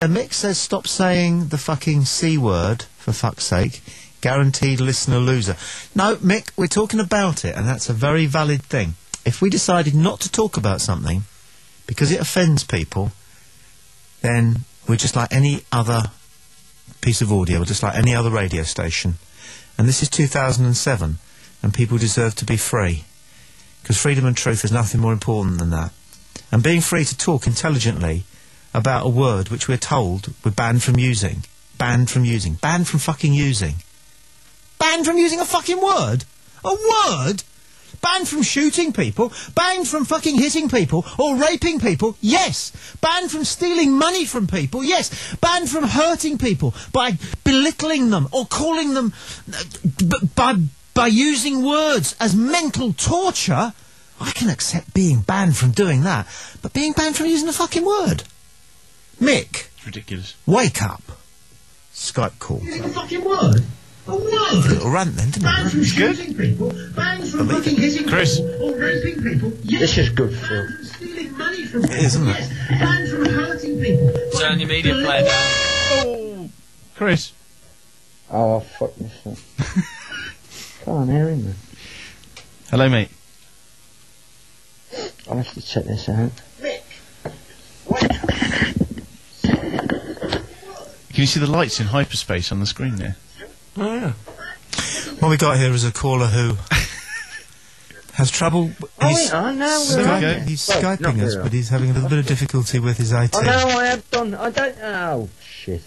Mick says stop saying the fucking C word, for fuck's sake. Guaranteed listener loser. No, Mick, we're talking about it, and that's a very valid thing. If we decided not to talk about something because it offends people, then we're just like any other piece of audio, we're just like any other radio station. And this is 2007, and people deserve to be free. Because freedom and truth is nothing more important than that. And being free to talk intelligently about a word which we're told we're banned from using. Banned from using. Banned from fucking using. Banned from using a fucking word? A word? Banned from shooting people? Banned from fucking hitting people? Or raping people? Yes. Banned from stealing money from people? Yes. Banned from hurting people by belittling them or calling them... by using words as mental torture? I can accept being banned from doing that, but being banned from using a fucking word? Mick. It's ridiculous. Wake up. Skype call. Using a fucking word? A word? A little rant then, didn't Banned from It's good. shooting people, banned from fucking hitting Chris. people, or raping people. Yes. This is good, Phil. Banned from stealing money from people. It is, isn't it? Yes. Banned from hurting people. Turn your media player down. Oh, Chris. Oh, fuck myself. Can't hear him, man. Hello, mate. I'll have to check this out. Can you see the lights in hyperspace on the screen there? Oh, yeah. What we got here is a caller who has trouble... He's Skyping us, but he's having a little bit of difficulty with his IT. Oh, no, I have done... I don't... Oh, shit.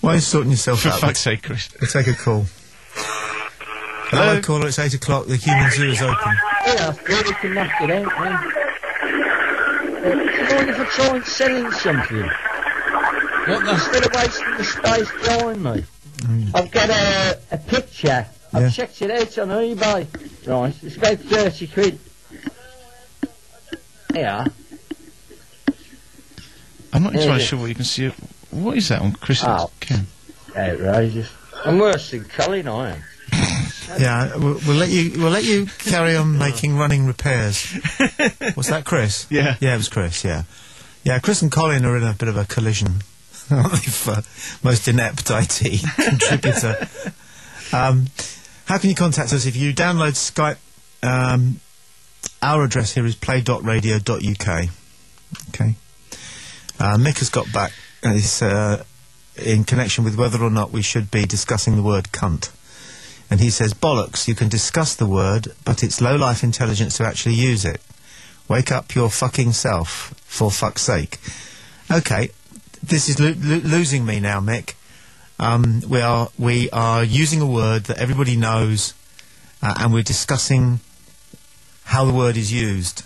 Why are you sorting yourself For out? fuck's sake, Chris. We'll take a call. Hello, caller, it's 8 o'clock, the human zoo is open. Yeah, well, we can knock it out, man. Do you mind if I try and sell him something? Instead of wasting the space behind me. I've got a picture. I've checked it out on eBay. Right, it's about 30 quid. Yeah. I'm not entirely sure what you can see. What is that on Chris's cam? Outrageous. I'm worse than Colin, I am. Yeah, we'll let you carry on making running repairs. Was that Chris? Yeah. Yeah, it was Chris, yeah. Yeah, Chris and Colin are in a bit of a collision. For most inept IT contributor. How can you contact us? If you download Skype, our address here is play.radio.uk. Okay. Mick has got back in connection with whether or not we should be discussing the word cunt. And he says, bollocks, you can discuss the word, but it's low-life intelligence to actually use it. Wake up your fucking self, for fuck's sake. Okay, this is losing me now, Mick. We are using a word that everybody knows, and we're discussing how the word is used.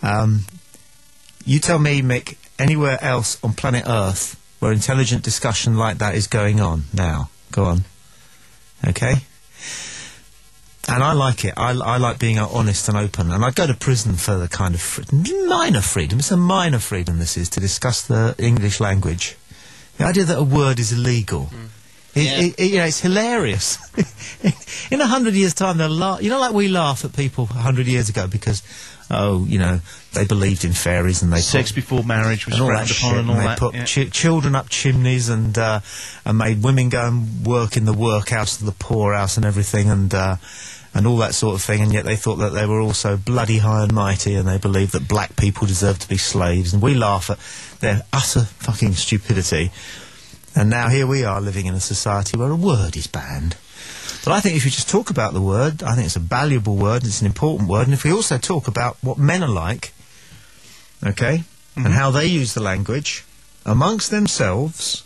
You tell me, Mick, anywhere else on planet Earth where intelligent discussion like that is going on now. Go on. Okay? And I like it. I like being honest and open. And I'd go to prison for the kind of minor freedom. It's a minor freedom, this is, to discuss the English language. The idea that a word is illegal. It's hilarious. In 100 years' time, they'll laugh. You know, like we laugh at people 100 years ago because, they believed in fairies and they sex before marriage was frowned upon and all that. They put children up chimneys and made women go and work in the workhouse and the poorhouse and everything and all that sort of thing. And yet they thought that they were also bloody high and mighty, and they believed that black people deserved to be slaves. And we laugh at their utter fucking stupidity. And now here we are living in a society where a word is banned. But I think if you just talk about the word, I think it's a valuable word, it's an important word, and if we also talk about what men are like, okay, and how they use the language amongst themselves,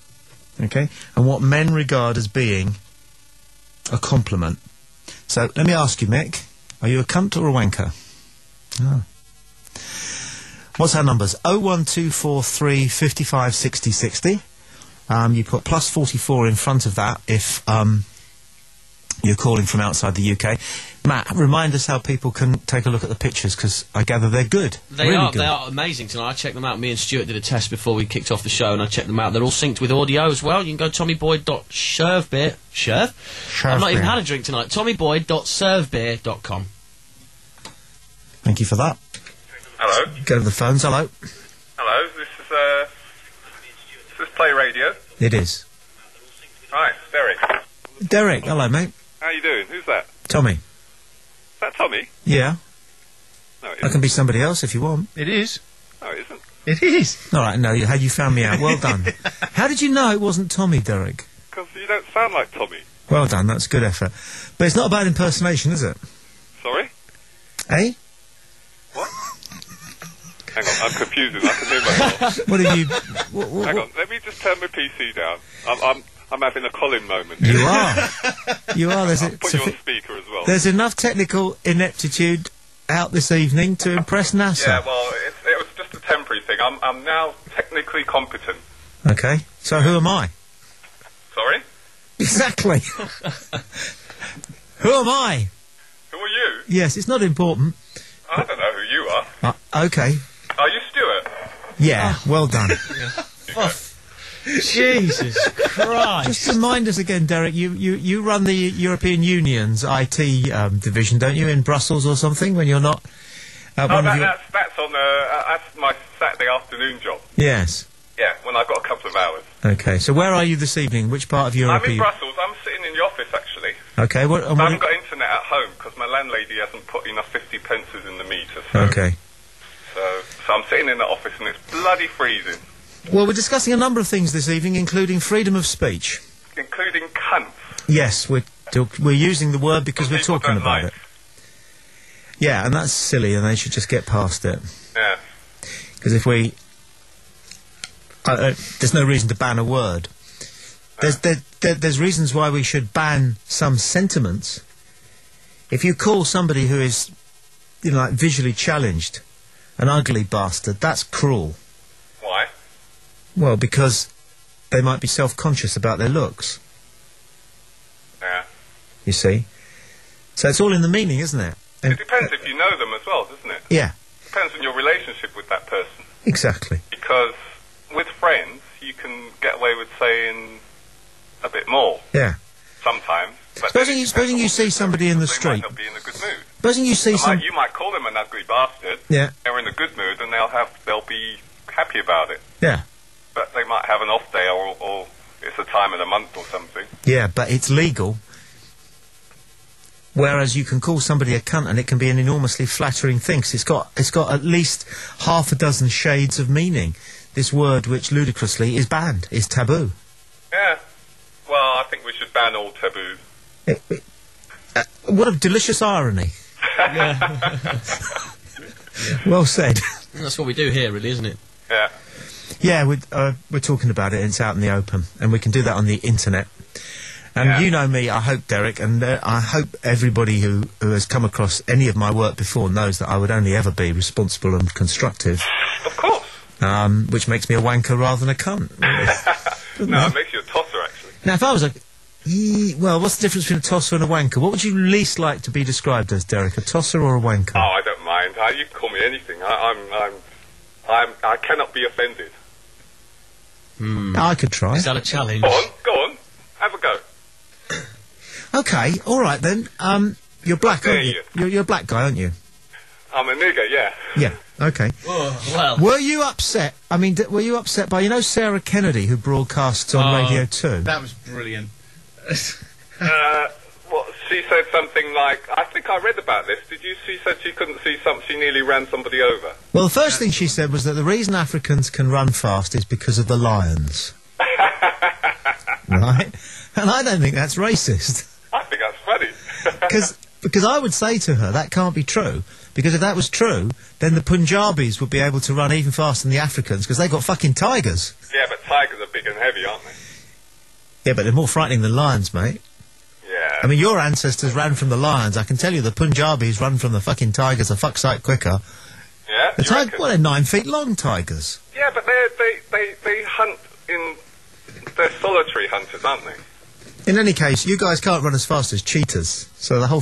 okay, and what men regard as being a compliment. So, let me ask you, Mick, are you a cunt or a wanker? Oh. What's our numbers? 01243 55 60 60. You put plus 44 in front of that if you're calling from outside the UK. Matt, remind us how people can take a look at the pictures, because I gather they're good. They are amazing tonight. I checked them out. Me and Stuart did a test before we kicked off the show, and I checked them out. They're all synced with audio as well. You can go tommyboy.servebeer. I've not even had a drink tonight. tommyboy.servebeer.com. Thank you for that. Hello. Go to the phones. Hello. Hello, this is playradio? It is. Right, Derek. Derek, hello, mate. How you doing? Who's that? Tommy. Is that Tommy? Yeah. No, it I isn't. can be somebody else if you want. It is. No, it isn't. It is. All right, no, how you found me out. Well done. How did you know it wasn't Tommy, Derek? Because you don't sound like Tommy. Well done, that's good effort. But it's not a bad impersonation, is it? Sorry? Eh? What? Hang on, I'm confusing. I can hear myself. What have you... Hang on, let me just turn my PC down. I'm having a Colin moment. You are. You are. I'll put you on speaker as well. There's enough technical ineptitude out this evening to impress NASA. Yeah, well, it was just a temporary thing. I'm now technically competent. Okay, so who am I? Sorry? Exactly. Who am I? Who are you? Yes, it's not important. I don't know who you are. Okay. Are you Stuart? Yeah, well done. Jesus Christ. Just remind us again, Derek, you run the European Union's IT division, don't you, in Brussels or something, when you're not... That's on that's my Saturday afternoon job. Yes. Yeah, when I've got a couple of hours. Okay, so where are you this evening? Which part of Europe I'm are in you? Brussels. I'm sitting in the office, actually. Okay, I haven't got internet at home because my landlady hasn't put enough 50 pences in the meter. So, Okay. So I'm sitting in the office and it's bloody freezing. Well, we're discussing a number of things this evening, including freedom of speech. Including cunts. Yes, we're using the word because we're People talking don't about like. it. Yeah, and that's silly, and they should just get past it. Yeah. Because if we... there's no reason to ban a word. There's reasons why we should ban some sentiments. If you call somebody who is, like visually challenged an ugly bastard, that's cruel. Why? Well, because they might be self-conscious about their looks. Yeah. You see? So it's all in the meaning, isn't it? It depends if you know them as well, doesn't it? Yeah. Depends on your relationship with that person. Exactly. Because with friends, you can get away with saying a bit more. Yeah. Sometimes. But Supposing you see somebody in the They street. might not be in a good mood. Supposing you see some... You might call them an ugly bastard. Yeah. They're in a good mood and they'll be happy about it. Yeah. But they might have an off day or it's a time of the month or something. Yeah, but it's legal. Whereas you can call somebody a cunt and it can be an enormously flattering thing. 'Cause it's got at least half a dozen shades of meaning. This word, which ludicrously is banned, is taboo. Yeah. Well, I think we should ban all taboos. What a delicious irony. Well said. That's what we do here, really, isn't it? Yeah. Yeah, we're talking about it, and it's out in the open, and we can do that on the internet. And Yeah. you know me, I hope, Derek, and I hope everybody who has come across any of my work before knows that I would only ever be responsible and constructive. Of course. Which makes me a wanker rather than a cunt. Really. No, it makes you a tosser, actually. Now, if I was a... well, what's the difference between a tosser and a wanker? What would you least like to be described as, Derek, a tosser or a wanker? Oh, I don't mind. You can call me anything. I cannot be offended. I could try. Is that a challenge? Go on. Have a go. Okay, all right then. You're black, dare aren't you? You're a black guy, aren't you? I'm a nigger, yeah. Yeah, okay. Well, Were you upset? I mean, were you upset by, Sarah Kennedy, who broadcasts on Radio 2? That was brilliant. Well, she said something like, I think I read about this. She said she couldn't see something, she nearly ran somebody over. Well, the first thing she said was that the reason Africans can run fast is because of the lions. Right? And I don't think that's racist. I think that's funny. Because I would say to her, that can't be true. Because if that was true, then the Punjabis would be able to run even faster than the Africans, because they've got fucking tigers. Yeah, but tigers are big and heavy, aren't they? Yeah, but they're more frightening than lions, mate. Yeah. I mean, your ancestors ran from the lions. I can tell you the Punjabis run from the fucking tigers a fuck's sight quicker. Yeah, The well, they're 9 feet long, tigers. Yeah, but they hunt in... They're solitary hunters, aren't they? In any case, you guys can't run as fast as cheetahs, so the whole